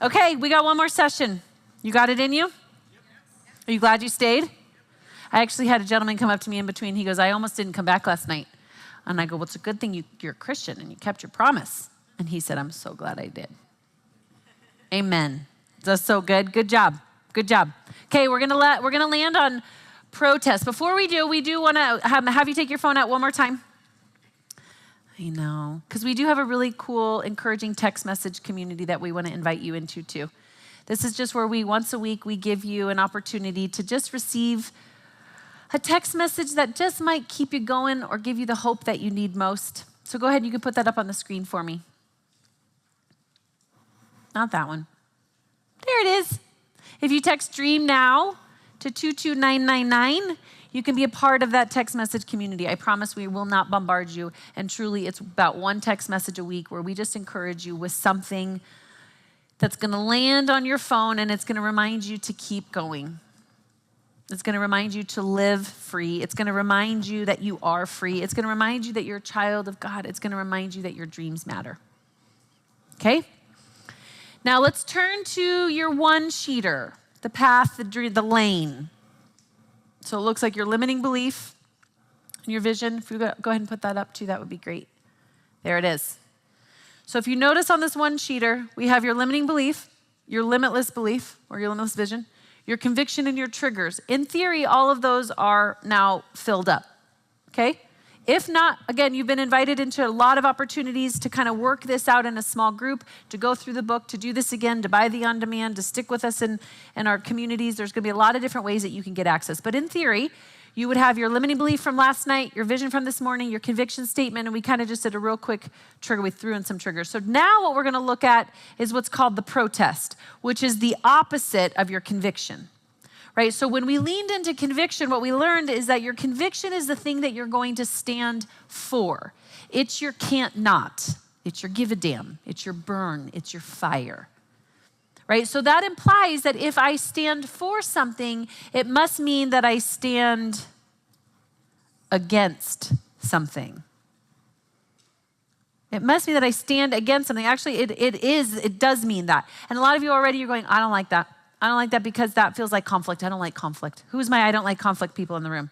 Okay, we got one more session. You got it in you? Are you glad you stayed? I actually had a gentleman come up to me in between. He goes, I almost didn't come back last night. And I go, well, it's a good thing you're a Christian and you kept your promise. And he said, I'm so glad I did. Amen. That's so good. Good job. Good job. Okay, we're gonna land on protest. Before we do want to have you take your phone out one more time. I know, because we do have a really cool, encouraging text message community that we want to invite you into too. This is just where once a week, we give you an opportunity to just receive a text message that just might keep you going or give you the hope that you need most. So go ahead, you can put that up on the screen for me. Not that one. There it is. If you text DREAM NOW to 22999, you can be a part of that text message community. I promise we will not bombard you. And truly, it's about one text message a week where we just encourage you with something that's going to land on your phone and it's going to remind you to keep going. It's going to remind you to live free. It's going to remind you that you are free. It's going to remind you that you're a child of God. It's going to remind you that your dreams matter. Okay? Now let's turn to your one-sheeter, the path, the lane. So it looks like your limiting belief and your vision. If you go ahead and put that up too, that would be great. There it is. So if you notice on this one-sheeter, we have your limiting belief, your limitless belief or your limitless vision, your conviction and your triggers. In theory, all of those are now filled up, okay? If not, again, you've been invited into a lot of opportunities to kind of work this out in a small group, to go through the book, to do this again, to buy the on-demand, to stick with us in our communities. There's going to be a lot of different ways that you can get access. But in theory, you would have your limiting belief from last night, your vision from this morning, your conviction statement, and we kind of just did a real quick trigger. We threw in some triggers. So now what we're going to look at is what's called the protest, which is the opposite of your conviction. Right? So when we leaned into conviction, what we learned is that your conviction is the thing that you're going to stand for. It's your can't not. It's your give a damn. It's your burn. It's your fire. Right? So that implies that if I stand for something, it must mean that I stand against something. It must be that I stand against something. Actually, it does mean that. And a lot of you already, you're going, I don't like that. I don't like that because that feels like conflict. I don't like conflict. Who's my I don't like conflict people in the room?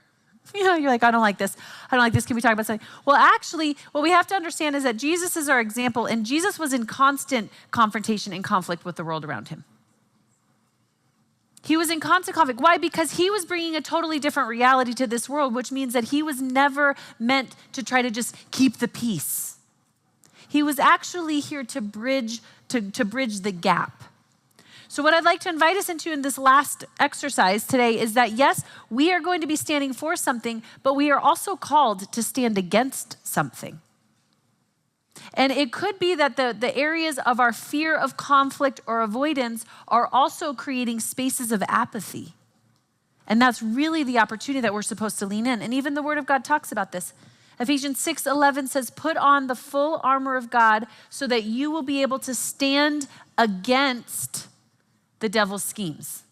You know, you're like, I don't like this. I don't like this. Can we talk about something? Well, actually, what we have to understand is that Jesus is our example, and Jesus was in constant confrontation and conflict with the world around him. He was in constant conflict. Why? Because he was bringing a totally different reality to this world, which means that he was never meant to try to just keep the peace. He was actually here to bridge the gap. So what I'd like to invite us into in this last exercise today is that, yes, we are going to be standing for something, but we are also called to stand against something. And it could be that the areas of our fear of conflict or avoidance are also creating spaces of apathy. And that's really the opportunity that we're supposed to lean in. And even the Word of God talks about this. Ephesians 6:11 says, put on the full armor of God so that you will be able to stand against the devil's schemes.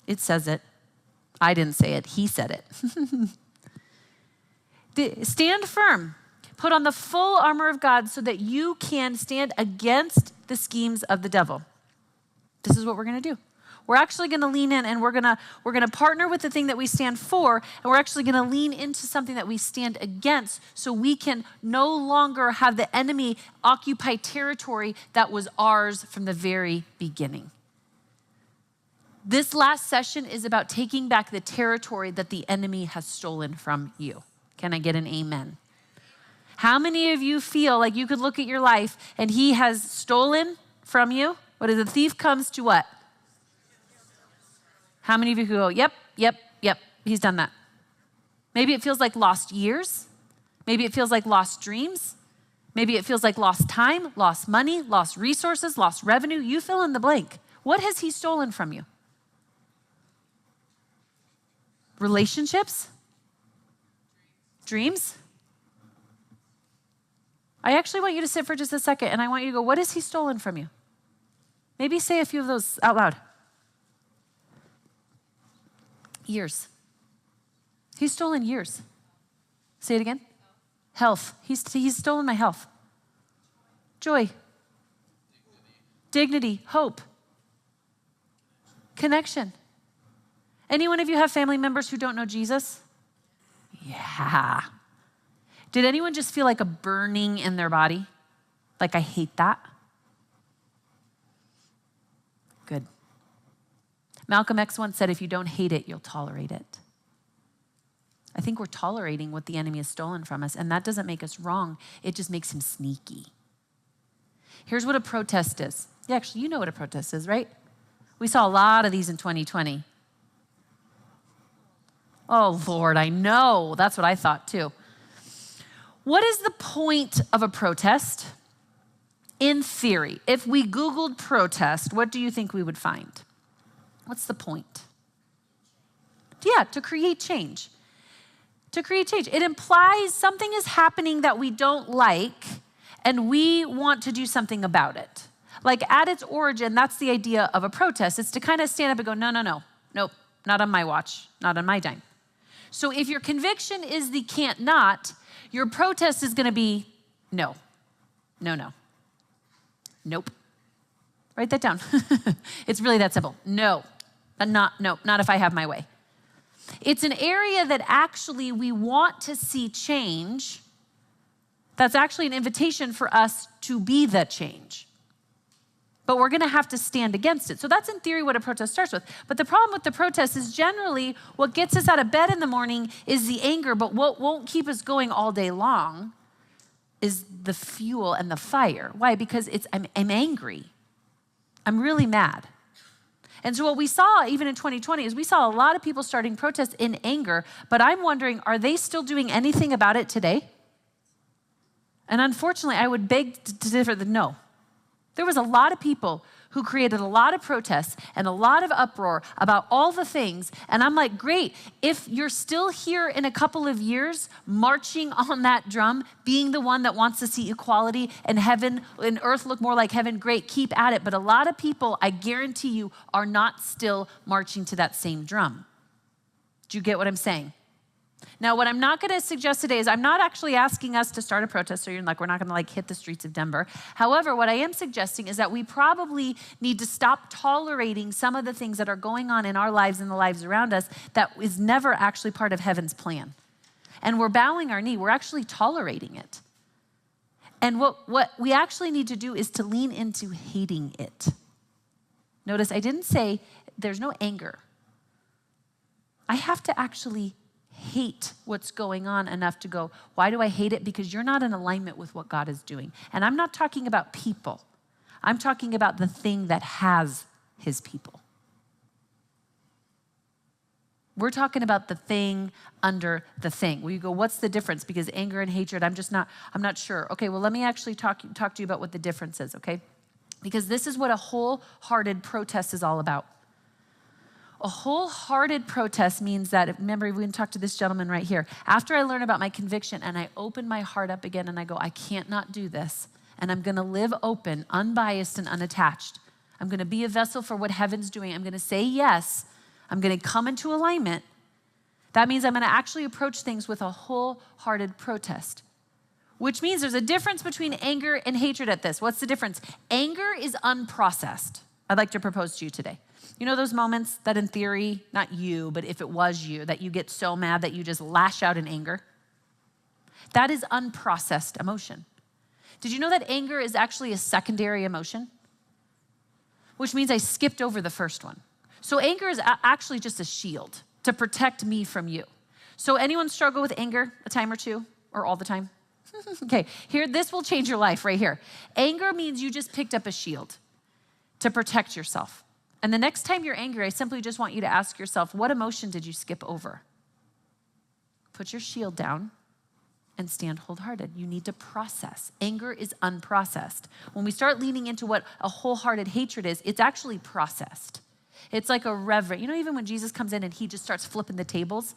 It says it. I didn't say it. He said it. Stand firm. Put on the full armor of God so that you can stand against the schemes of the devil. This is what we're going to do. We're actually going to lean in and we're going to partner with the thing that we stand for, and we're actually going to lean into something that we stand against so we can no longer have the enemy occupy territory that was ours from the very beginning. This last session is about taking back the territory that the enemy has stolen from you. Can I get an amen? How many of you feel like you could look at your life and he has stolen from you? What is the thief comes to what? How many of you could go, yep, he's done that. Maybe it feels like lost years. Maybe it feels like lost dreams. Maybe it feels like lost time, lost money, lost resources, lost revenue. You fill in the blank. What has he stolen from you? Relationships? Dreams? I actually want you to sit for just a second and I want you to go, what has he stolen from you? Maybe say a few of those out loud. Years. He's stolen years. Say it again. Health. He's stolen my health. Joy. dignity, hope, connection. Any one of you have family members who don't know Jesus? Yeah. Did anyone just feel like a burning in their body? Like, I hate that? Good. Malcolm X once said, if you don't hate it, you'll tolerate it. I think we're tolerating what the enemy has stolen from us, and that doesn't make us wrong. It just makes him sneaky. Here's what a protest is. Yeah, actually, you know what a protest is, right? We saw a lot of these in 2020. Oh, Lord, I know. That's what I thought, too. What is the point of a protest? In theory, if we Googled protest, what do you think we would find? What's the point? Yeah, to create change. To create change. It implies something is happening that we don't like, and we want to do something about it. Like, at its origin, that's the idea of a protest. It's to kind of stand up and go, no, nope, not on my watch, not on my dime. So if your conviction is the can't not, your protest is going to be no. Nope. Write that down. It's really that simple. No, not if I have my way. It's an area that actually we want to see change. That's actually an invitation for us to be the change. But we're going to have to stand against it. So that's in theory what a protest starts with. But the problem with the protest is generally what gets us out of bed in the morning is the anger, but what won't keep us going all day long is the fuel and the fire. Why? Because I'm angry. I'm really mad. And so what we saw even in 2020 is we saw a lot of people starting protests in anger, but I'm wondering, are they still doing anything about it today? And unfortunately, I would beg to differ that no. There was a lot of people who created a lot of protests and a lot of uproar about all the things. And I'm like, great, if you're still here in a couple of years, marching on that drum, being the one that wants to see equality and heaven and earth look more like heaven, great, keep at it. But a lot of people, I guarantee you, are not still marching to that same drum. Do you get what I'm saying? Now, what I'm not going to suggest today is I'm not actually asking us to start a protest, so you're like, we're not going to hit the streets of Denver. However, what I am suggesting is that we probably need to stop tolerating some of the things that are going on in our lives and the lives around us that is never actually part of heaven's plan. And we're bowing our knee. We're actually tolerating it. And what we actually need to do is to lean into hating it. Notice I didn't say there's no anger. I have to actually hate what's going on enough to go, why do I hate it? Because you're not in alignment with what God is doing. And I'm not talking about people. I'm talking about the thing that has his people. We're talking about the thing under the thing. Where you go, what's the difference? Because anger and hatred, I'm not sure. Okay, well, let me actually talk to you about what the difference is, okay? Because this is what a wholehearted protest is all about. A wholehearted protest means that, remember, we can talk to this gentleman right here. After I learn about my conviction and I open my heart up again and I go, I can't not do this. And I'm going to live open, unbiased, and unattached. I'm going to be a vessel for what heaven's doing. I'm going to say yes. I'm going to come into alignment. That means I'm going to actually approach things with a wholehearted protest, which means there's a difference between anger and hatred at this. What's the difference? Anger is unprocessed. I'd like to propose to you today. You know those moments that in theory, not you, but if it was you, that you get so mad that you just lash out in anger? That is unprocessed emotion. Did you know that anger is actually a secondary emotion? Which means I skipped over the first one. So anger is actually just a shield to protect me from you. So anyone struggle with anger a time or two, or all the time? Okay, here, this will change your life right here. Anger means you just picked up a shield to protect yourself. And the next time you're angry, I simply just want you to ask yourself, what emotion did you skip over? Put your shield down and stand wholehearted. You need to process. Anger is unprocessed. When we start leaning into what a wholehearted hatred is, it's actually processed. It's like a reverent. You know, even when Jesus comes in and he just starts flipping the tables?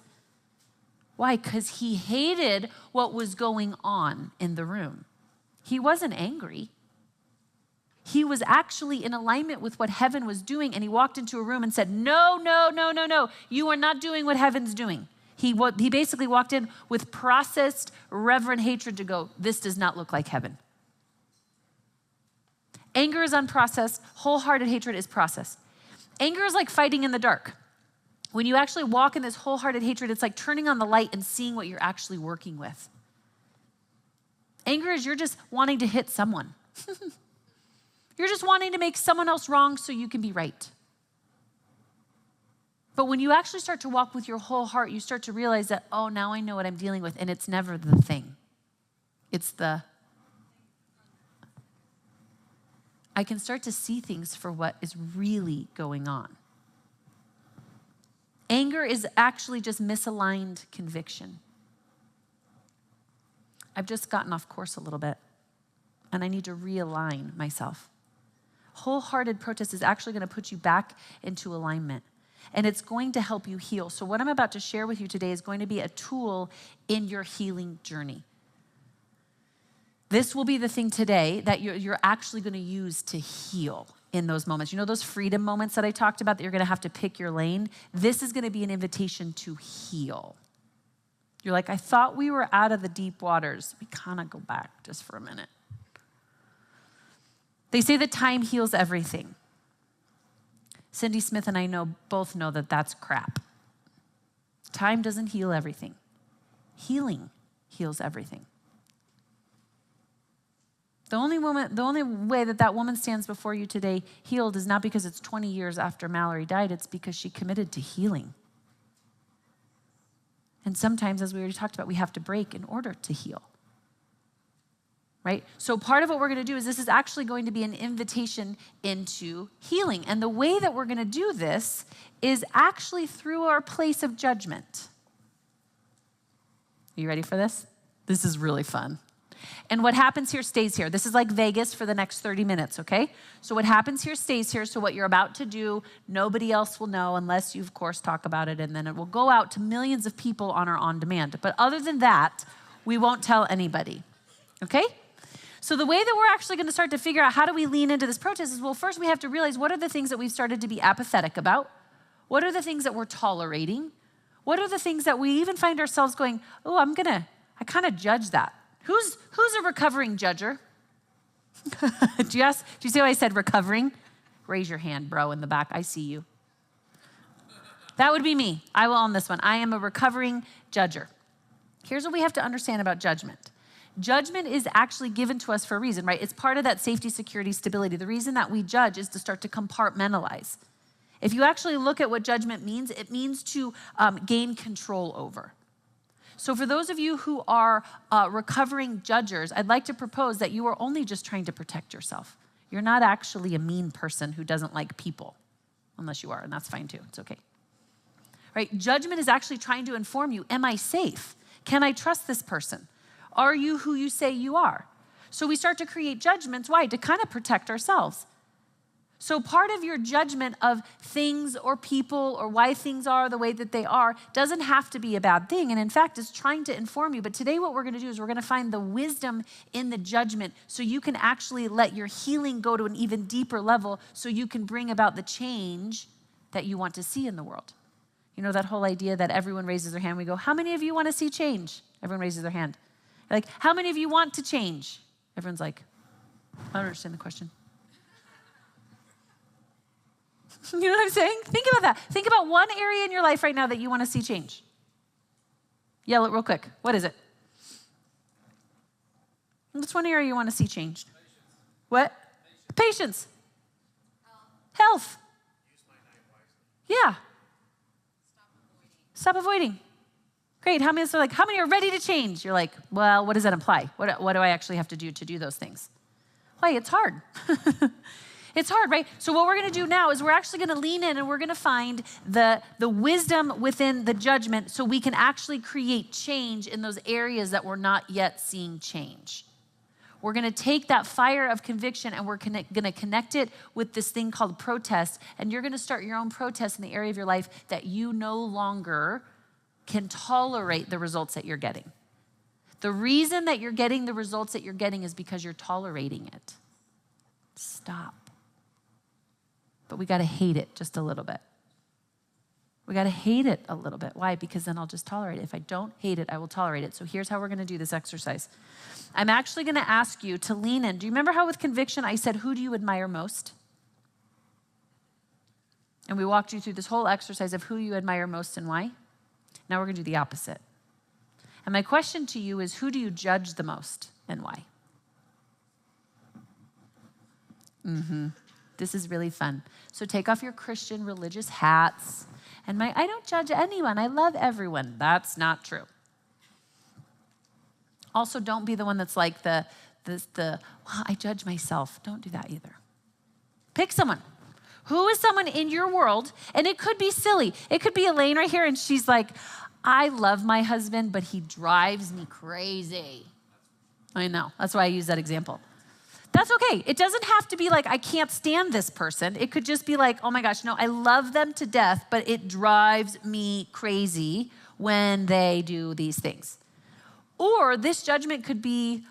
Why? Because he hated what was going on in the room. He wasn't angry. He was actually in alignment with what heaven was doing, and he walked into a room and said, no, you are not doing what heaven's doing. He basically walked in with processed, reverent hatred to go, this does not look like heaven. Anger is unprocessed. Wholehearted hatred is processed. Anger is like fighting in the dark. When you actually walk in this wholehearted hatred, it's like turning on the light and seeing what you're actually working with. Anger is you're just wanting to hit someone. You're just wanting to make someone else wrong so you can be right. But when you actually start to walk with your whole heart, you start to realize that, oh, now I know what I'm dealing with. And it's never the thing. It's I can start to see things for what is really going on. Anger is actually just misaligned conviction. I've just gotten off course a little bit, and I need to realign myself. Wholehearted protest is actually going to put you back into alignment, and it's going to help you heal. So what I'm about to share with you today is going to be a tool in your healing journey. This will be the thing today that you're actually going to use to heal in those moments. You know those freedom moments that I talked about that you're going to have to pick your lane? This is going to be an invitation to heal. You're like, I thought we were out of the deep waters. We kind of go back just for a minute. They say that time heals everything. Cindy Smith and I both know that that's crap. Time doesn't heal everything. Healing heals everything. The only way that woman stands before you today healed is not because it's 20 years after Mallory died. It's because she committed to healing. And sometimes, as we already talked about, we have to break in order to heal. Right? So part of what we're going to do is this is actually going to be an invitation into healing. And the way that we're going to do this is actually through our place of judgment. Are you ready for this? This is really fun. And what happens here stays here. This is like Vegas for the next 30 minutes, okay? So what happens here stays here. So what you're about to do, nobody else will know unless you, of course, talk about it. And then it will go out to millions of people on our on-demand. But other than that, we won't tell anybody, okay? So the way that we're actually going to start to figure out how do we lean into this protest is, well, first we have to realize what are the things that we've started to be apathetic about? What are the things that we're tolerating? What are the things that we even find ourselves going, oh, I kind of judge that. Who's a recovering judger? Do you see how I said recovering? Raise your hand, bro, in the back. I see you. That would be me. I will own this one. I am a recovering judger. Here's what we have to understand about judgment. Judgment is actually given to us for a reason, right? It's part of that safety, security, stability. The reason that we judge is to start to compartmentalize. If you actually look at what judgment means, it means to gain control over. So for those of you who are recovering judgers, I'd like to propose that you are only just trying to protect yourself. You're not actually a mean person who doesn't like people, unless you are, and that's fine too. It's okay. Right? Judgment is actually trying to inform you, am I safe? Can I trust this person? Are you who you say you are? So we start to create judgments. Why? To kind of protect ourselves. So part of your judgment of things or people or why things are the way that they are doesn't have to be a bad thing. And in fact, it's trying to inform you. But today what we're going to do is we're going to find the wisdom in the judgment so you can actually let your healing go to an even deeper level so you can bring about the change that you want to see in the world. You know that whole idea that everyone raises their hand. We go, how many of you want to see change? Everyone raises their hand. Like, how many of you want to change? Everyone's like, I don't understand the question. You know what I'm saying? Think about that. Think about one area in your life right now that you want to see change. Yell it real quick. What is it? What's one area you want to see changed? Patience. What? Patience. Health. Use my night wisely. Yeah. Stop avoiding. Great. How many are ready to change? You're like, well, what does that imply? What do I actually have to do those things? Why? It's hard. It's hard, right? So what we're going to do now is we're actually going to lean in and we're going to find the wisdom within the judgment so we can actually create change in those areas that we're not yet seeing change. We're going to take that fire of conviction and we're going to connect it with this thing called protest. And you're going to start your own protest in the area of your life that you no longer can tolerate the results that you're getting. The reason that you're getting the results that you're getting is because you're tolerating it. Stop. But we got to hate it just a little bit. We got to hate it a little bit. Why? Because then I'll just tolerate it. If I don't hate it, I will tolerate it. So here's how we're going to do this exercise. I'm actually going to ask you to lean in. Do you remember how with conviction I said, who do you admire most? And we walked you through this whole exercise of who you admire most and why. Now we're going to do the opposite. And my question to you is, who do you judge the most and why? This is really fun. So take off your Christian religious hats. And I don't judge anyone. I love everyone. That's not true. Also, don't be the one that's like well, I judge myself. Don't do that either. Pick someone. Who is someone in your world? And it could be silly. It could be Elaine right here, and she's like, I love my husband, but he drives me crazy. I know. That's why I use that example. That's okay. It doesn't have to be like, I can't stand this person. It could just be like, oh my gosh, no, I love them to death, but it drives me crazy when they do these things. Or this judgment could be,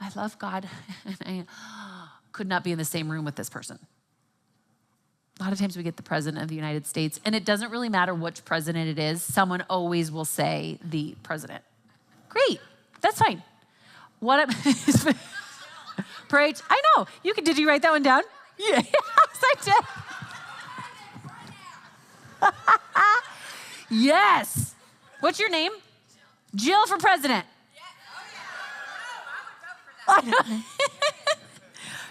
I love God, and I could not be in the same room with this person. A lot of times we get the president of the United States, and it doesn't really matter which president it is. Someone always will say the president. Great. That's fine. Preach. I know. Did you write that one down? Yeah. Yes, I did. Yes. What's your name? Jill for president. I know.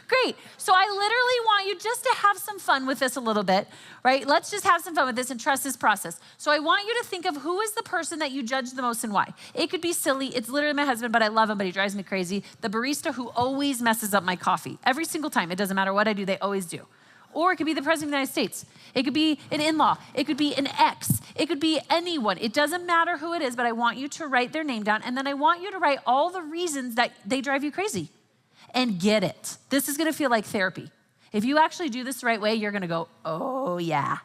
Great. So I literally want you just to have some fun with this a little bit, right? Let's just have some fun with this and trust this process. So I want you to think of who is the person that you judge the most and why. It could be silly. It's literally my husband, but I love him, but he drives me crazy. The barista who always messes up my coffee. Every single time. It doesn't matter what I do, they always do. Or it could be the president of the United States. It could be an in-law. It could be an ex. It could be anyone. It doesn't matter who it is, but I want you to write their name down, and then I want you to write all the reasons that they drive you crazy. And get it. This is gonna feel like therapy. If you actually do this the right way, you're gonna go, oh yeah,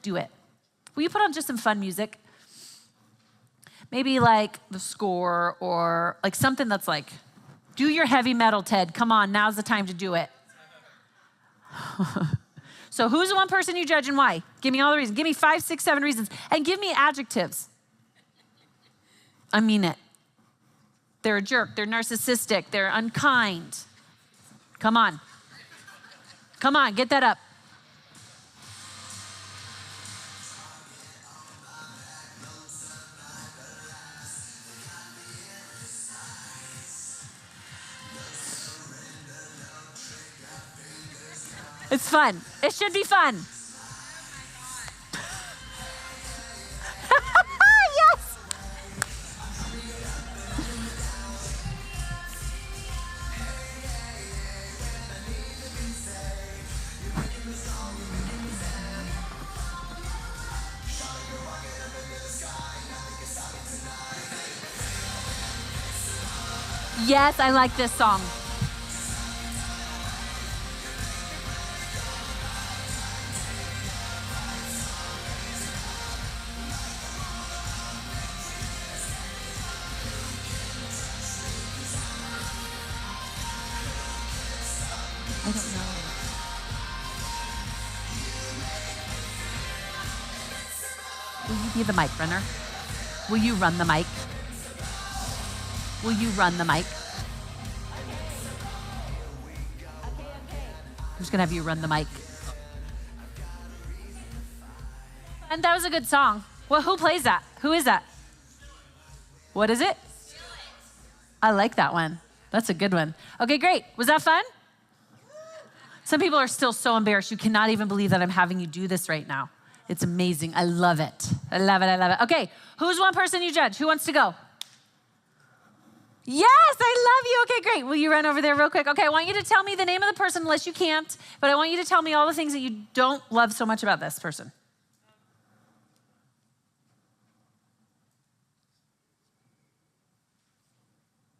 do it. Will you put on just some fun music? Maybe like The Score or like something that's like, do your heavy metal, Ted. Come on, now's the time to do it. So who's the one person you judge and why? Give me all the reasons. Give me 5, 6, 7 reasons. And give me adjectives. I mean it. They're a jerk, they're narcissistic, they're unkind. Come on. Come on, get that up. It's fun. It should be fun. Yes. Yes, I like this song. I don't know. Will you be the mic runner? Will you run the mic? Will you run the mic? I'm just gonna have you run the mic. And that was a good song. Well, who plays that? Who is that? What is it? I like that one. That's a good one. Okay, great. Was that fun? Some people are still so embarrassed. You cannot even believe that I'm having you do this right now. It's amazing. I love it. I love it. I love it. Okay, who's one person you judge? Who wants to go? Yes, I love you. Okay, great. Will you run over there real quick? Okay, I want you to tell me the name of the person unless you can't, but I want you to tell me all the things that you don't love so much about this person.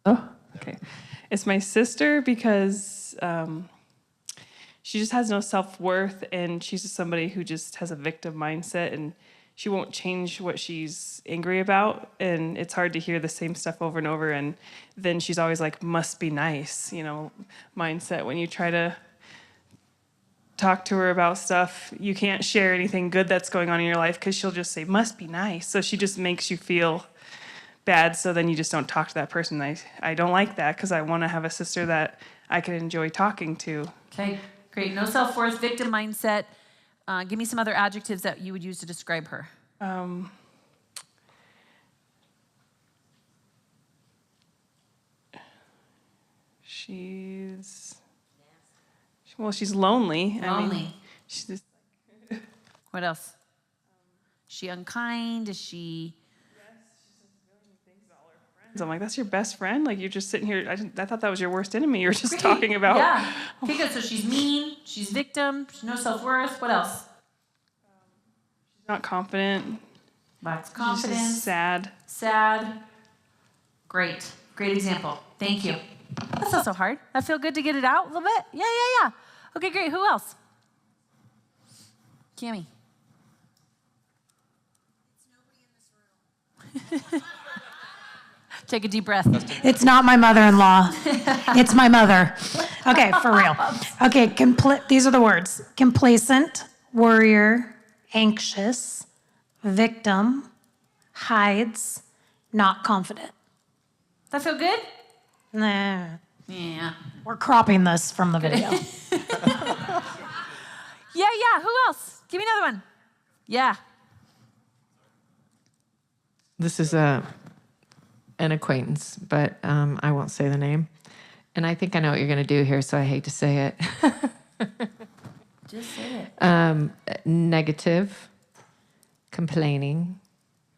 Oh, okay. It's my sister because she just has no self-worth, and she's just somebody who just has a victim mindset, and she won't change what she's angry about, and it's hard to hear the same stuff over and over, and then she's always like, must be nice, mindset when you try to talk to her about stuff. You can't share anything good that's going on in your life because she'll just say, must be nice. So she just makes you feel bad. So then you just don't talk to that person. I don't like that because I want to have a sister that I can enjoy talking to. Okay, great. No self-worth, victim mindset. Give me some other adjectives that you would use to describe her. She's lonely. Lonely. I mean, she's just, What else? Is she unkind? Is she... so I'm like, that's your best friend? Like, you're just sitting here. I thought that was your worst enemy you were just talking about. Yeah. Okay, good. So she's mean. She's victim. She's no self-worth. What else? She's not confident. Lacks She's confidence. just sad. Sad. Great. Great example. Thank you. That's not so hard. I feel good to get it out a little bit. Yeah. Okay, great. Who else? Cammie. Take a deep breath. It's not my mother-in-law. It's my mother. Okay, for real. Okay, these are the words. Complacent, worrier, anxious, victim, hides, not confident. That feel good? Nah. Yeah. We're cropping this from the video. Yeah. Who else? Give me another one. Yeah. This is an acquaintance, but I won't say the name. And I think I know what you're going to do here, so I hate to say it. Just say it. Negative, complaining,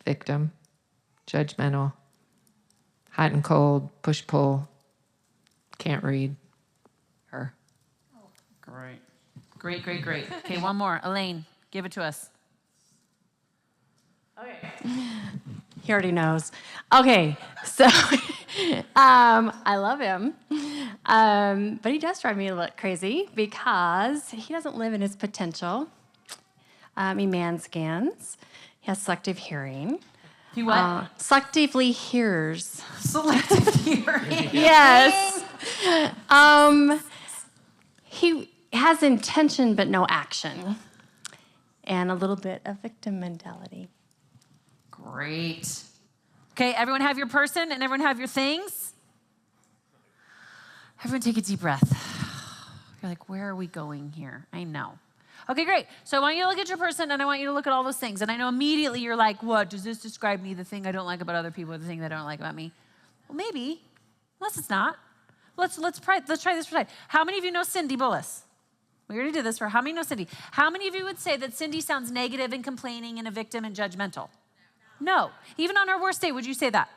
victim, judgmental, hot and cold, push-pull, can't read, her. Great. Okay, one more. Elaine, give it to us. Okay. He already knows. Okay, so I love him, but he does drive me a little crazy because he doesn't live in his potential. He man-scans. He has selective hearing. He what? Selectively hears. Selective hearing. Yes. He has intention but no action, and a little bit of victim mentality. Great. Okay, everyone have your person and everyone have your things. Everyone take a deep breath. You're like, where are we going here? I know. Okay, great. So I want you to look at your person and I want you to look at all those things. And I know immediately you're like, what? Does this describe me, the thing I don't like about other people, or the thing that I don't like about me? Well, maybe, unless it's not. Let's try this for time. How many of you know Cindy Bullis? We already did this for how many know Cindy? How many of you would say that Cindy sounds negative and complaining and a victim and judgmental? No. Even on her worst day, would you say that?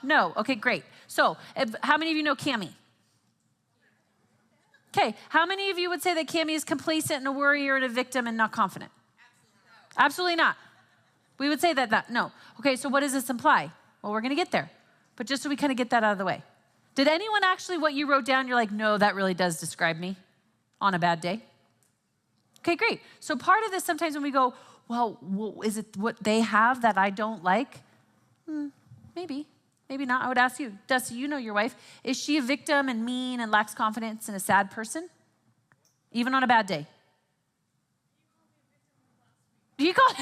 No. Okay, great. So how many of you know Cammie? Okay, how many of you would say that Cammie is complacent and a worrier and a victim and not confident? Absolutely not. We would say that. No. Okay, so what does this imply? Well, we're going to get there. But just so we kind of get that out of the way. Did anyone actually, what you wrote down, you're like, no, that really does describe me on a bad day? Okay, great. So part of this, sometimes when we go, well, is it what they have that I don't like? Maybe not. I would ask you, Dusty, you know your wife. Is she a victim and mean and lacks confidence and a sad person? Even on a bad day? Do you call it?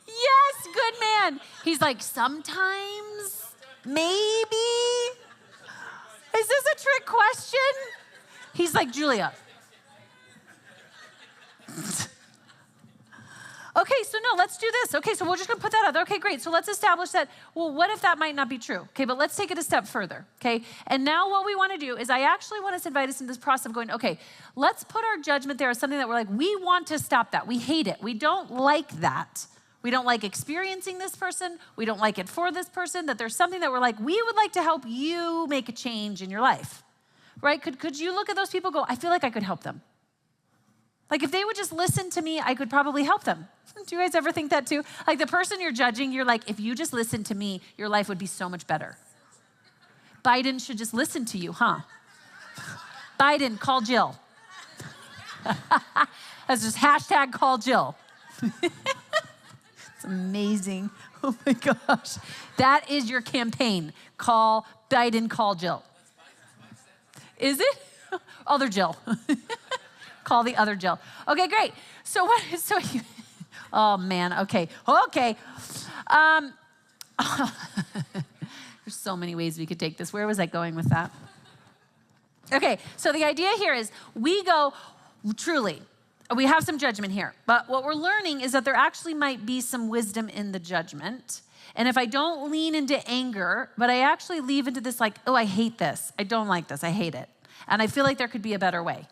Yes, good man. He's like, sometimes, maybe. Is this a trick question? He's like, Julia. Okay, so no, let's do this. Okay, so we're just gonna put that out there. Okay, great. So let's establish that, well, what if that might not be true? Okay, but let's take it a step further, okay? And now what we wanna do is I actually want us to invite us in this process of going, okay, let's put our judgment there as something that we're like, we want to stop that. We hate it. We don't like that. We don't like experiencing this person. We don't like it for this person, that there's something that we're like, we would like to help you make a change in your life, right? Could you look at those people and go, I feel like I could help them. Like if they would just listen to me, I could probably help them. Do you guys ever think that too? Like the person you're judging, you're like, if you just listen to me, your life would be so much better. Biden should just listen to you, huh? Biden, call Jill. That's just hashtag call Jill. It's amazing. Oh my gosh. That is your campaign. Call Biden, call Jill. Is it? Other Jill. Call the other Jill. Okay, great. So what? So you, oh man. Okay. There's so many ways we could take this. Where was I going with that? Okay. So the idea here is we go truly. We have some judgment here, but what we're learning is that there actually might be some wisdom in the judgment. And if I don't lean into anger, but I actually leave into this like, oh, I hate this. I don't like this. I hate it. And I feel like there could be a better way.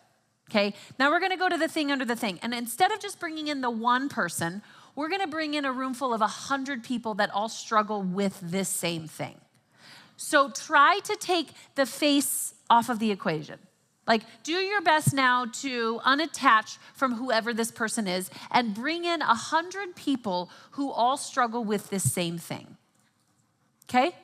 Okay, now we're gonna go to the thing under the thing. And instead of just bringing in the one person, we're gonna bring in a room full of 100 people that all struggle with this same thing. So try to take the face off of the equation. Like, do your best now to unattach from whoever this person is and bring in 100 people who all struggle with this same thing. Okay?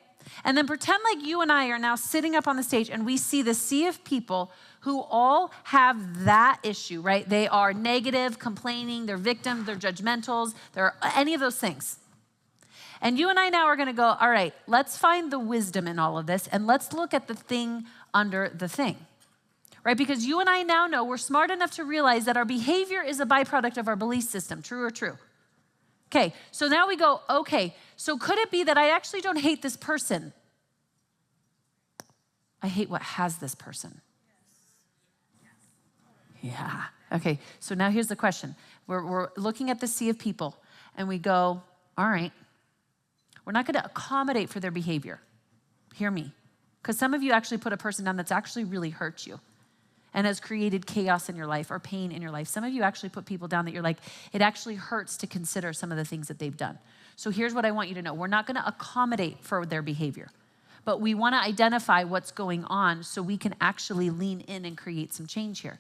And then pretend like you and I are now sitting up on the stage and we see the sea of people who all have that issue, right? They are negative, complaining, they're victims, they're judgmentals, they're any of those things. And you and I now are gonna go, all right, let's find the wisdom in all of this and let's look at the thing under the thing, right? Because you and I now know we're smart enough to realize that our behavior is a byproduct of our belief system, true or true? Okay, so now we go, okay, so could it be that I actually don't hate this person? I hate what has this person. Yeah. Okay, so now here's the question. We're looking at the sea of people and we go, all right, we're not gonna accommodate for their behavior. Hear me. Because some of you actually put a person down that's actually really hurt you and has created chaos in your life or pain in your life. Some of you actually put people down that you're like, it actually hurts to consider some of the things that they've done. So here's what I want you to know. We're not gonna accommodate for their behavior, but we wanna identify what's going on so we can actually lean in and create some change here.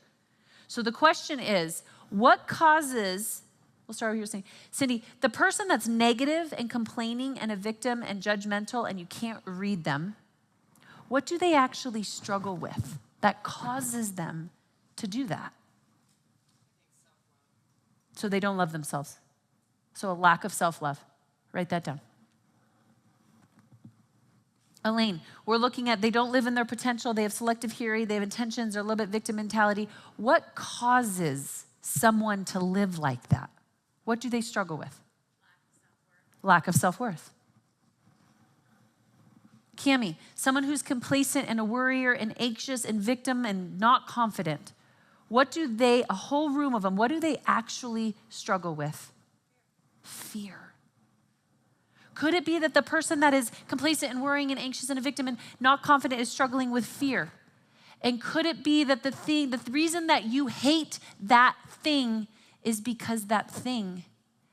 So the question is, what causes, we'll start with you saying, Cindy, the person that's negative and complaining and a victim and judgmental and you can't read them, what do they actually struggle with that causes them to do that? So they don't love themselves. So a lack of self-love. Write that down. Elaine, we're looking at they don't live in their potential, they have selective hearing, they have intentions, they're a little bit victim mentality. What causes someone to live like that? What do they struggle with? Lack of self-worth. Cammie, someone who's complacent and a worrier and anxious and victim and not confident. What do they, a whole room of them, what do they actually struggle with? Fear. Could it be that the person that is complacent and worrying and anxious and a victim and not confident is struggling with fear? And could it be that the reason that you hate that thing is because that thing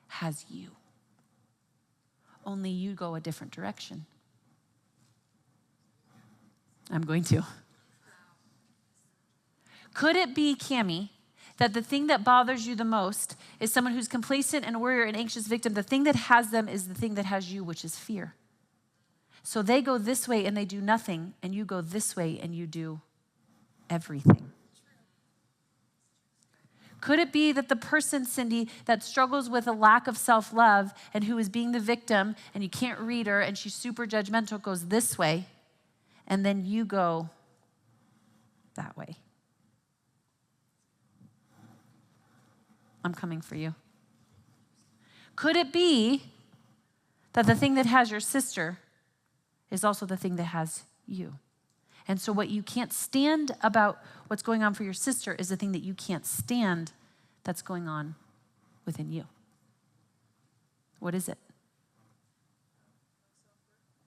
has you? Only you go a different direction. I'm going to. Could it be, Cammie, that the thing that bothers you the most is someone who's complacent and a worrier and anxious victim? The thing that has them is the thing that has you, which is fear. So they go this way and they do nothing, and you go this way and you do everything. Could it be that the person, Cindy, that struggles with a lack of self-love and who is being the victim and you can't read her and she's super judgmental goes this way and then you go that way? I'm coming for you. Could it be that the thing that has your sister is also the thing that has you? And so what you can't stand about what's going on for your sister is the thing that you can't stand that's going on within you. What is it?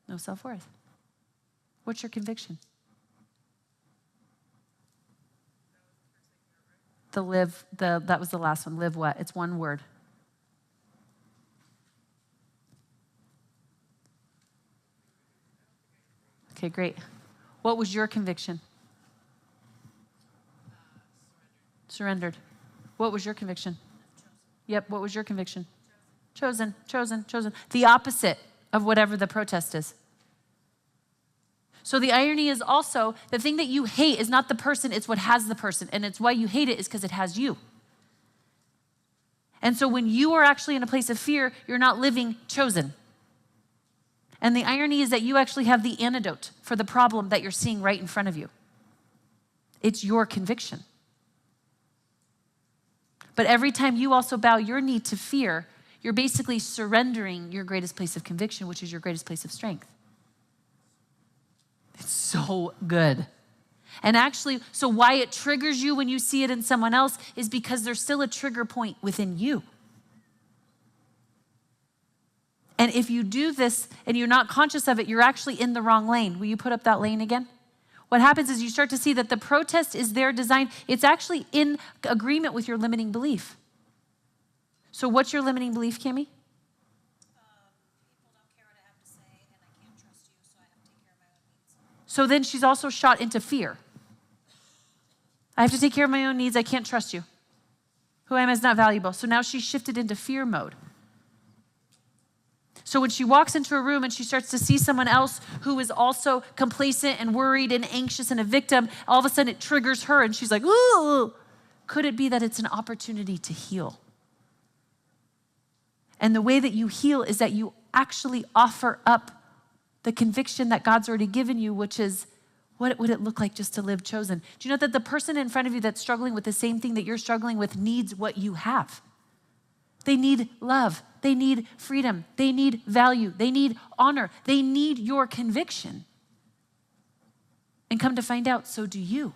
No self-worth. What's your conviction? That was the last one. Live what? It's one word. Okay, great. What was your conviction? Surrendered. What was your conviction? Yep, what was your conviction? Chosen. The opposite of whatever the protest is. So the irony is also the thing that you hate is not the person, it's what has the person. And it's why you hate it is because it has you. And so when you are actually in a place of fear, you're not living chosen. And the irony is that you actually have the antidote for the problem that you're seeing right in front of you. It's your conviction. But every time you also bow your knee to fear, you're basically surrendering your greatest place of conviction, which is your greatest place of strength. It's so good. And actually, so why it triggers you when you see it in someone else is because there's still a trigger point within you. And if you do this and you're not conscious of it, you're actually in the wrong lane. Will you put up that lane again? What happens is you start to see that the protest is their design. It's actually in agreement with your limiting belief. So what's your limiting belief, Kimmy? People don't care what I have to say, and I can't trust you, so I have to take care of my own needs. So then she's also shot into fear. I have to take care of my own needs. I can't trust you. Who I am is not valuable. So now she's shifted into fear mode. So when she walks into a room and she starts to see someone else who is also complacent and worried and anxious and a victim, all of a sudden it triggers her and she's like, ooh. Could it be that it's an opportunity to heal? And the way that you heal is that you actually offer up the conviction that God's already given you, which is, what would it look like just to live chosen? Do you know that the person in front of you that's struggling with the same thing that you're struggling with needs what you have? They need love. They need freedom. They need value. They need honor. They need your conviction. And come to find out, so do you.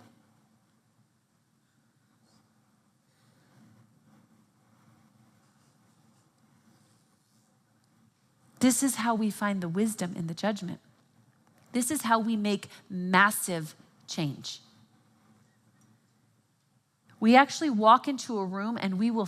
This is how we find the wisdom in the judgment. This is how we make massive change. We actually walk into a room and we will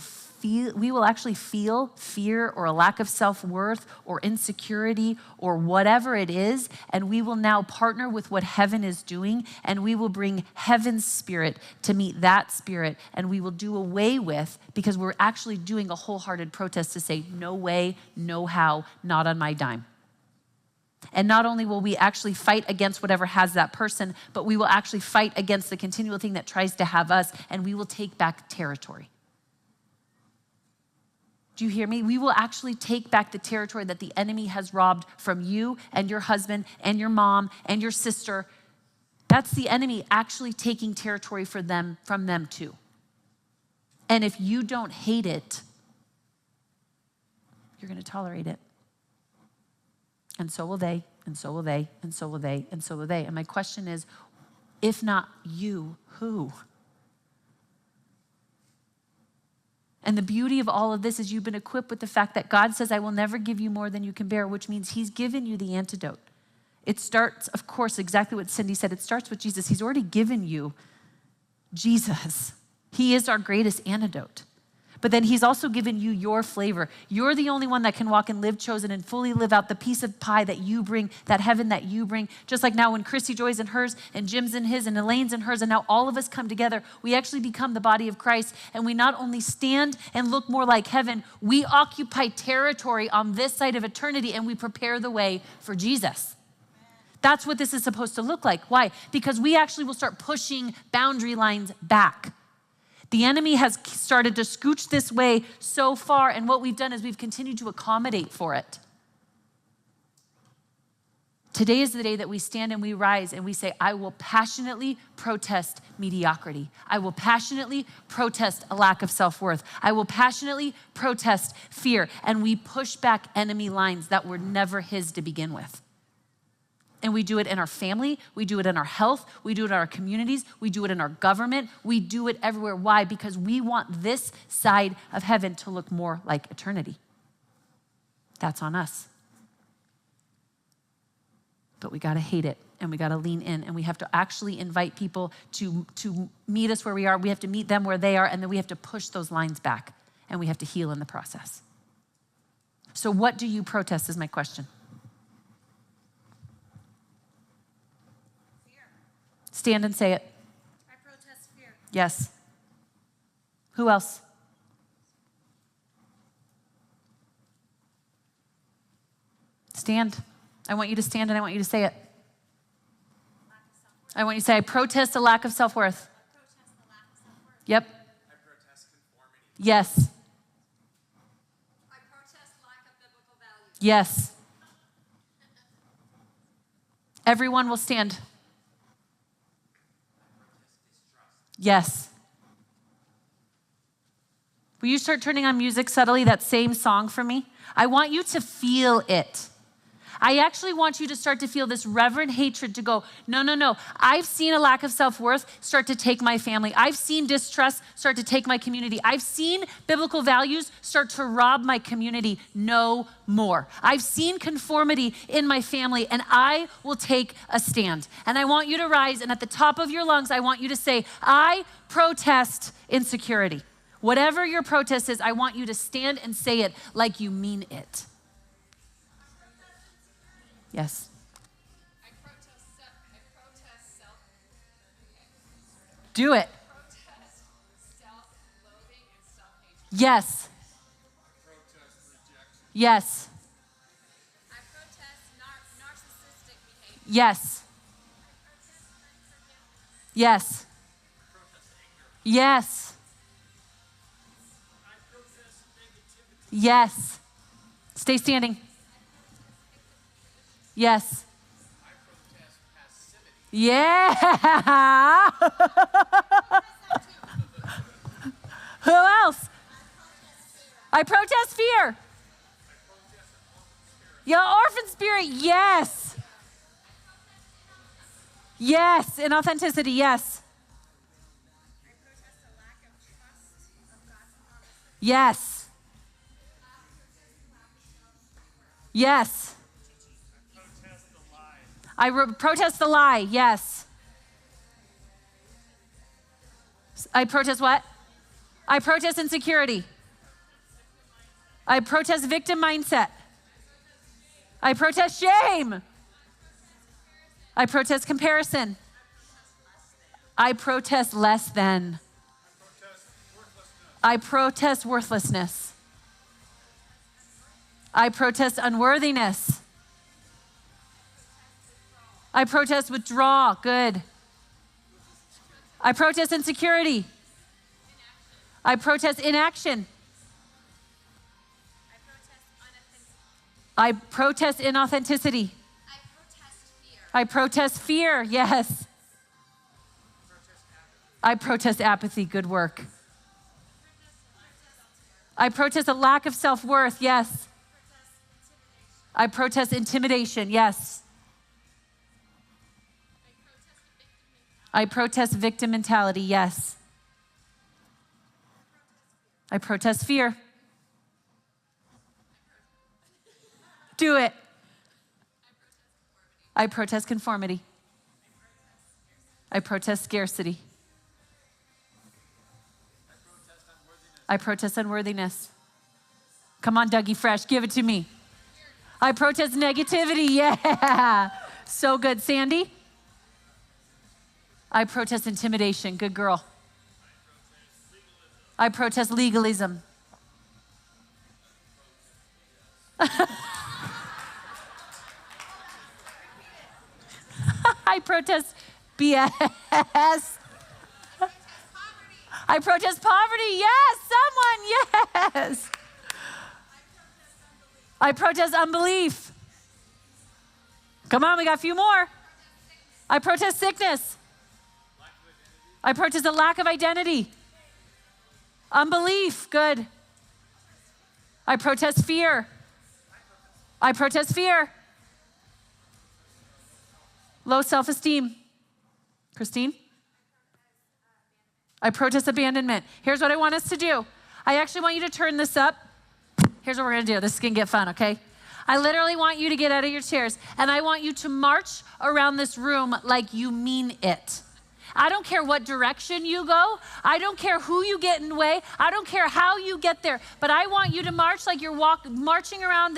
actually feel fear or a lack of self-worth or insecurity or whatever it is, and we will now partner with what heaven is doing, and we will bring heaven's spirit to meet that spirit, and we will do away with, because we're actually doing a wholehearted protest to say, no way, no how, not on my dime. And not only will we actually fight against whatever has that person, but we will actually fight against the continual thing that tries to have us, and we will take back territory. Do you hear me? We will actually take back the territory that the enemy has robbed from you and your husband and your mom and your sister. That's the enemy actually taking territory from them too. And if you don't hate it, you're going to tolerate it. And so will they, and so will they, and so will they, and so will they. And my question is, if not you, who? And the beauty of all of this is you've been equipped with the fact that God says, I will never give you more than you can bear, which means he's given you the antidote. It starts, of course, exactly what Cindy said. It starts with Jesus. He's already given you Jesus. He is our greatest antidote. But then he's also given you your flavor. You're the only one that can walk and live chosen and fully live out the piece of pie that you bring, that heaven that you bring. Just like now when Chrissy Joy's in hers and Jim's in his and Elaine's in hers and now all of us come together, we actually become the body of Christ, and we not only stand and look more like heaven, we occupy territory on this side of eternity and we prepare the way for Jesus. That's what this is supposed to look like. Why? Because we actually will start pushing boundary lines back. The enemy has started to scooch this way so far, and what we've done is we've continued to accommodate for it. Today is the day that we stand and we rise and we say, I will passionately protest mediocrity. I will passionately protest a lack of self-worth. I will passionately protest fear. And we push back enemy lines that were never his to begin with. And we do it in our family, we do it in our health, we do it in our communities, we do it in our government, we do it everywhere. Why? Because we want this side of heaven to look more like eternity. That's on us. But we gotta hate it, and we gotta lean in, and we have to actually invite people to meet us where we are. We have to meet them where they are, and then we have to push those lines back, and we have to heal in the process. So what do you protest is my question. Stand and say it. I protest fear. Yes. Who else? Stand. I want you to stand and I want you to say it. I want you to say, I protest a lack of self-worth. I protest the lack of self-worth. Yep. I protest conformity. Yes. I protest lack of biblical values. Yes. Everyone will stand. Yes. Will you start turning on music subtly, that same song for me? I want you to feel it. I actually want you to start to feel this reverent hatred to go, no, no, no. I've seen a lack of self-worth start to take my family. I've seen distrust start to take my community. I've seen biblical values start to rob my community. No more. I've seen conformity in my family, and I will take a stand. And I want you to rise, and at the top of your lungs, I want you to say, I protest insecurity. Whatever your protest is, I want you to stand and say it like you mean it. Yes. I protest self. Do it. Protest self-loathing and self-hatred. Yes. Protest rejection. Yes. I protest narcissistic behavior. Yes. Yes. Yes. I protest negativity. Yes. Stay standing. Yes. I protest passivity. Yeah. Who else? I protest fear. Your orphan spirit, yes. Yes, inauthenticity, yes. Yes. Yes. Protest the lie, yes. I protest what? I protest insecurity. I protest victim mindset. I protest shame. I protest comparison. I protest less than. I protest worthlessness. I protest unworthiness. I protest withdrawal. Good. I protest insecurity. I protest inaction. I protest inauthenticity. I protest fear. Yes. I protest apathy. Good work. I protest a lack of self-worth. Yes. I protest intimidation. Yes. I protest victim mentality. Yes. I protest fear. Do it. I protest conformity. I protest scarcity. I protest unworthiness. Come on, Dougie Fresh, give it to me. I protest negativity. Yeah. So good. Sandy? I protest intimidation. Good girl. I protest legalism. I protest BS. I protest poverty. Yes, someone, yes. I protest unbelief. Come on, we got a few more. I protest sickness. I protest a lack of identity. Unbelief, good. I protest fear. I protest fear. Low self-esteem. Christine? I protest abandonment. Here's what I want us to do. I actually want you to turn this up. Here's what we're gonna do. This is gonna get fun, okay? I literally want you to get out of your chairs, and I want you to march around this room like you mean it. I don't care what direction you go. I don't care who you get in the way. I don't care how you get there. But I want you to march like you're marching around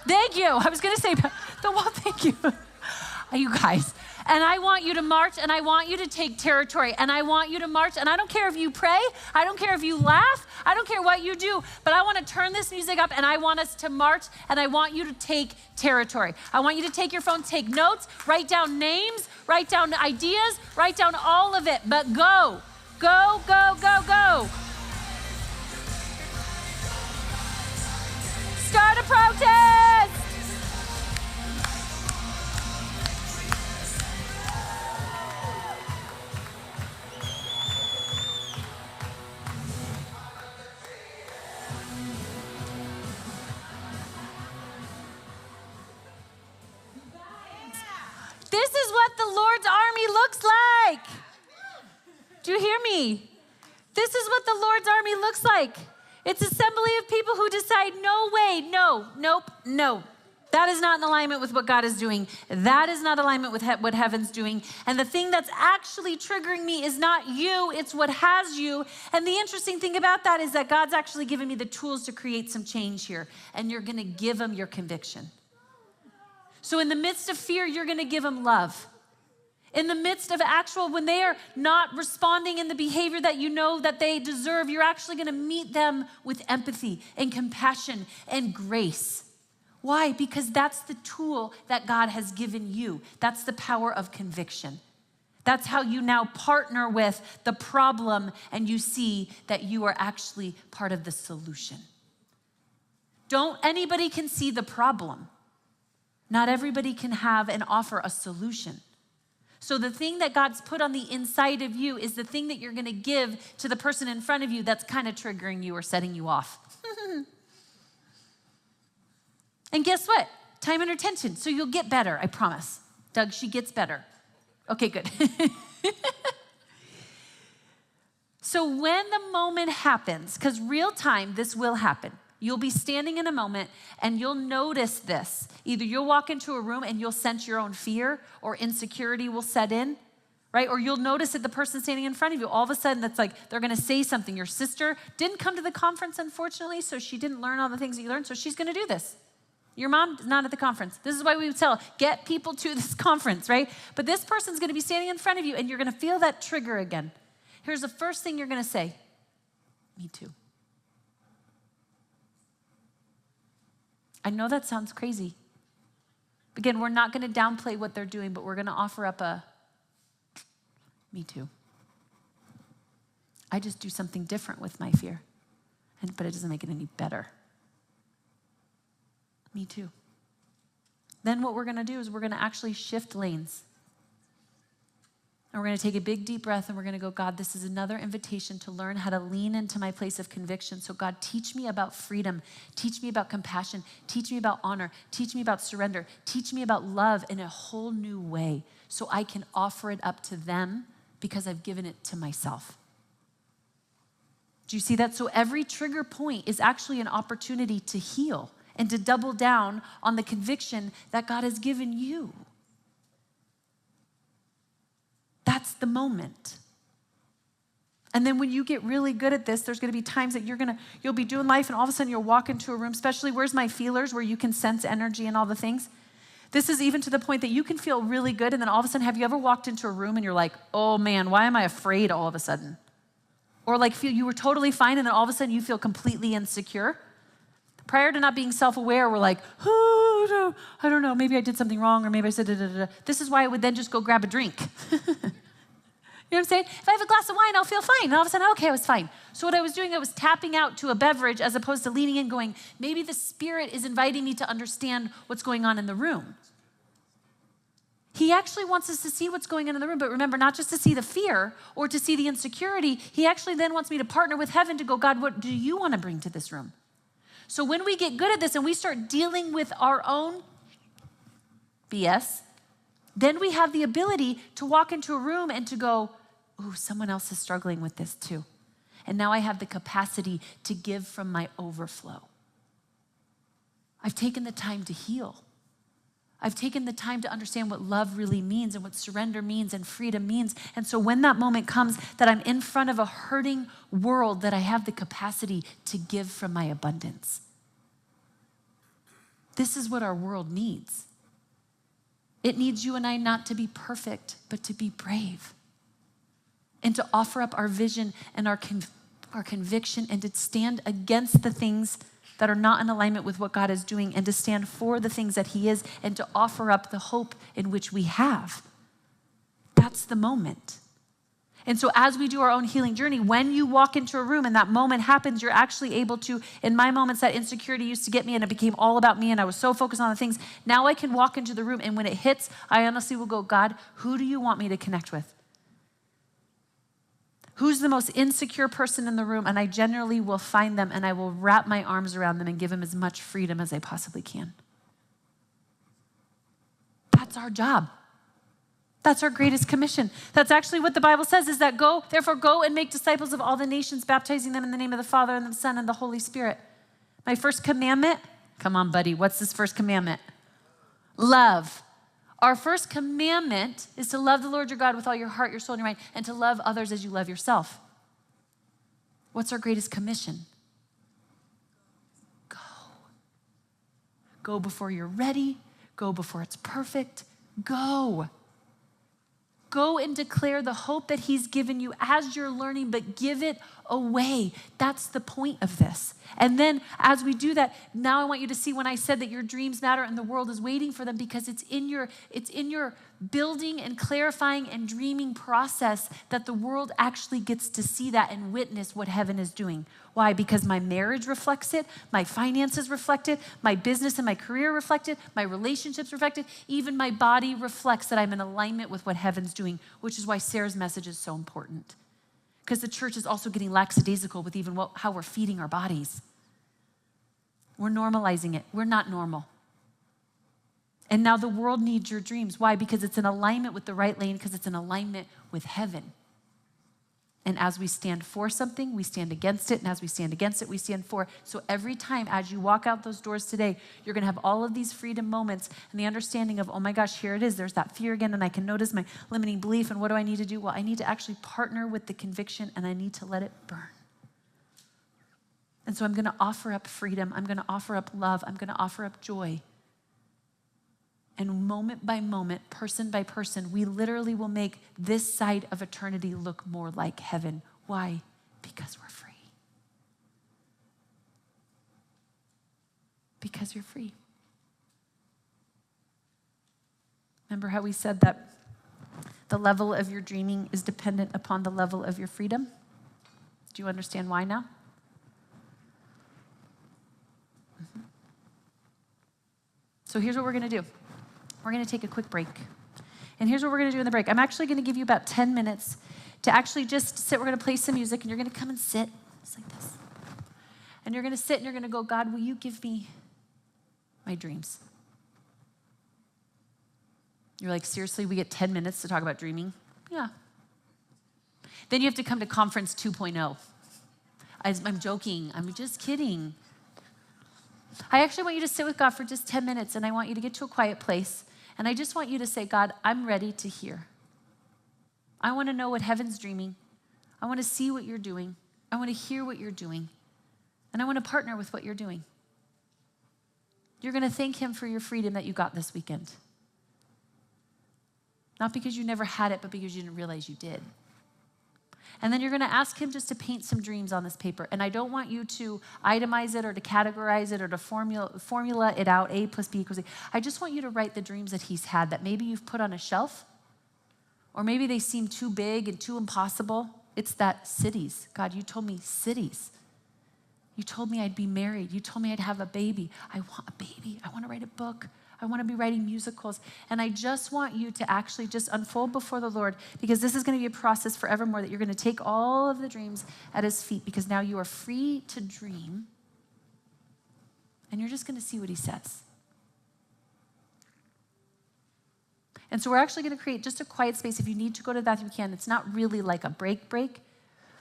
thank you. I was gonna say the wall. Thank you, you guys. And I want you to march, and I want you to take territory, and I want you to march, and I don't care if you pray, I don't care if you laugh, I don't care what you do, but I want to turn this music up, and I want us to march, and I want you to take territory. I want you to take your phone, take notes, write down names, write down ideas, write down all of it, but go, go, go, go, go. Start a protest. Do you hear me? This is what the Lord's army looks like. It's an assembly of people who decide, no way, no, nope, no. That is not in alignment with what God is doing. That is not alignment with what heaven's doing. And the thing that's actually triggering me is not you, it's what has you. And the interesting thing about that is that God's actually given me the tools to create some change here. And you're going to give them your conviction. So in the midst of fear, you're going to give them love. In the midst of when they are not responding in the behavior that you know that they deserve, you're actually going to meet them with empathy and compassion and grace. Why? Because that's the tool that God has given you. That's the power of conviction. That's how you now partner with the problem and you see that you are actually part of the solution. Anybody can see the problem. Not everybody can have and offer a solution. So the thing that God's put on the inside of you is the thing that you're going to give to the person in front of you that's kind of triggering you or setting you off. And guess what? Time and attention. So you'll get better, I promise. Doug, she gets better. Okay, good. So when the moment happens, because real time, this will happen. You'll be standing in a moment and you'll notice this. Either you'll walk into a room and you'll sense your own fear or insecurity will set in, right? Or you'll notice that the person standing in front of you, all of a sudden that's like, they're gonna say something. Your sister didn't come to the conference, unfortunately, so she didn't learn all the things that you learned, so she's gonna do this. Your mom is not at the conference. This is why we would tell, get people to this conference, right? But this person's gonna be standing in front of you and you're gonna feel that trigger again. Here's the first thing you're gonna say, me too. I know that sounds crazy. Again, we're not gonna downplay what they're doing, but we're gonna offer up a, me too. I just do something different with my fear, but it doesn't make it any better. Me too. Then what we're gonna do is we're gonna actually shift lanes. And we're gonna take a big deep breath and we're gonna go, God, this is another invitation to learn how to lean into my place of conviction. So God, teach me about freedom. Teach me about compassion. Teach me about honor. Teach me about surrender. Teach me about love in a whole new way so I can offer it up to them because I've given it to myself. Do you see that? So every trigger point is actually an opportunity to heal and to double down on the conviction that God has given you. That's the moment. And then when you get really good at this, there's gonna be times that you'll be doing life and all of a sudden you'll walk into a room, especially where's my feelers, where you can sense energy and all the things. This is even to the point that you can feel really good and then all of a sudden, have you ever walked into a room and you're like, oh man, why am I afraid all of a sudden? Or like feel you were totally fine and then all of a sudden you feel completely insecure. Prior to not being self-aware, we're like, oh, no, I don't know, maybe I did something wrong or maybe I said da-da-da-da. This is why I would then just go grab a drink. You know what I'm saying? If I have a glass of wine, I'll feel fine. And all of a sudden, okay, I was fine. So what I was doing, I was tapping out to a beverage as opposed to leaning in going, maybe the Spirit is inviting me to understand what's going on in the room. He actually wants us to see what's going on in the room, but remember, not just to see the fear or to see the insecurity. He actually then wants me to partner with heaven to go, God, what do you want to bring to this room? So when we get good at this and we start dealing with our own BS, then we have the ability to walk into a room and to go, ooh, someone else is struggling with this too. And now I have the capacity to give from my overflow. I've taken the time to heal. I've taken the time to understand what love really means and what surrender means and freedom means. And so when that moment comes that I'm in front of a hurting world, that I have the capacity to give from my abundance. This is what our world needs. It needs you and I not to be perfect, but to be brave. And to offer up our vision and our conviction and to stand against the things that are not in alignment with what God is doing and to stand for the things that He is and to offer up the hope in which we have. That's the moment. And so as we do our own healing journey, when you walk into a room and that moment happens, you're actually able to, in my moments, that insecurity used to get me and it became all about me and I was so focused on the things. Now I can walk into the room and when it hits, I honestly will go, God, who do you want me to connect with? Who's the most insecure person in the room? And I generally will find them and I will wrap my arms around them and give them as much freedom as I possibly can. That's our job. That's our greatest commission. That's actually what the Bible says, is that therefore go and make disciples of all the nations, baptizing them in the name of the Father and the Son and the Holy Spirit. My first commandment, come on, buddy, what's this first commandment? Love. Our first commandment is to love the Lord your God with all your heart, your soul, and your mind, and to love others as you love yourself. What's our greatest commission? Go. Go before you're ready. Go before it's perfect. Go. Go and declare the hope that he's given you as you're learning, but give it away. That's the point of this. And then as we do that, now I want you to see when I said that your dreams matter and the world is waiting for them, because it's in your building and clarifying and dreaming process that the world actually gets to see that and witness what heaven is doing. Why? Because my marriage reflects it, my finances reflect it, my business and my career reflect it, my relationships reflect it, even my body reflects that I'm in alignment with what heaven's doing, which is why Sarah's message is so important. Because the church is also getting lackadaisical with even how we're feeding our bodies. We're normalizing it. We're not normal. And now the world needs your dreams. Why? Because it's in alignment with the right lane, because it's in alignment with heaven. And as we stand for something, we stand against it. And as we stand against it, we stand for it. So every time as you walk out those doors today, you're going to have all of these freedom moments and the understanding of, oh my gosh, here it is. There's that fear again. And I can notice my limiting belief. And what do I need to do? Well, I need to actually partner with the conviction and I need to let it burn. And so I'm going to offer up freedom. I'm going to offer up love. I'm going to offer up joy. And moment by moment, person by person, we literally will make this side of eternity look more like heaven. Why? Because we're free. Because you're free. Remember how we said that the level of your dreaming is dependent upon the level of your freedom? Do you understand why now? So here's what we're going to do. We're going to take a quick break. And here's what we're going to do in the break. I'm actually going to give you about 10 minutes to actually just sit. We're going to play some music, and you're going to come and sit just like this. And you're going to sit, and you're going to go, God, will you give me my dreams? You're like, seriously, we get 10 minutes to talk about dreaming? Yeah. Then you have to come to Conference 2.0. I'm joking. I'm just kidding. I actually want you to sit with God for just 10 minutes, and I want you to get to a quiet place. And I just want you to say, God, I'm ready to hear. I want to know what heaven's dreaming. I want to see what you're doing. I want to hear what you're doing. And I want to partner with what you're doing. You're going to thank him for your freedom that you got this weekend. Not because you never had it, but because you didn't realize you did. And then you're going to ask him just to paint some dreams on this paper. And I don't want you to itemize it or to categorize it or to formula it out, A plus B equals A. I just want you to write the dreams that he's had that maybe you've put on a shelf, or maybe they seem too big and too impossible. It's that cities. God, you told me cities. You told me I'd be married. You told me I'd have a baby. I want a baby. I want to write a book. I want to be writing musicals. And I just want you to actually just unfold before the Lord, because this is going to be a process forevermore, that you're going to take all of the dreams at his feet, because now you are free to dream. And you're just going to see what he says. And so we're actually going to create just a quiet space. If you need to go to the bathroom, you can. It's not really like a break,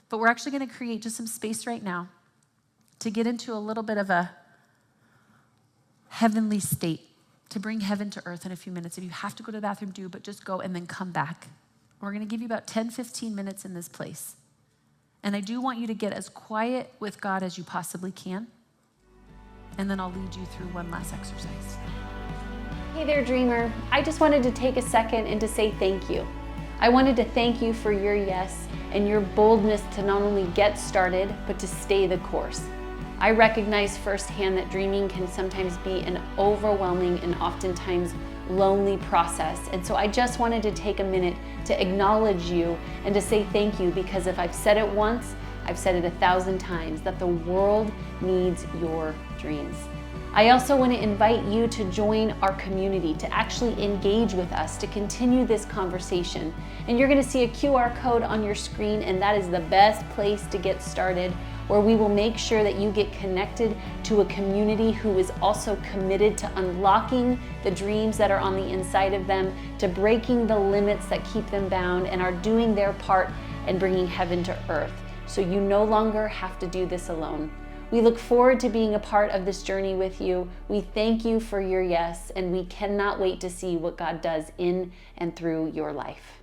but we're actually going to create just some space right now to get into a little bit of a heavenly state, to bring heaven to earth in a few minutes. If you have to go to the bathroom, do, but just go and then come back. We're going to give you about 10, 15 minutes in this place. And I do want you to get as quiet with God as you possibly can. And then I'll lead you through one last exercise. Hey there, dreamer. I just wanted to take a second and to say thank you. I wanted to thank you for your yes and your boldness to not only get started, but to stay the course. I recognize firsthand that dreaming can sometimes be an overwhelming and oftentimes lonely process. And so I just wanted to take a minute to acknowledge you and to say thank you, because if I've said it once, I've said it 1,000 times, that the world needs your dreams. I also want to invite you to join our community, to actually engage with us, to continue this conversation. And you're going to see a QR code on your screen, and that is the best place to get started, where we will make sure that you get connected to a community who is also committed to unlocking the dreams that are on the inside of them, to breaking the limits that keep them bound, and are doing their part in bringing heaven to earth. So you no longer have to do this alone. We look forward to being a part of this journey with you. We thank you for your yes, and we cannot wait to see what God does in and through your life.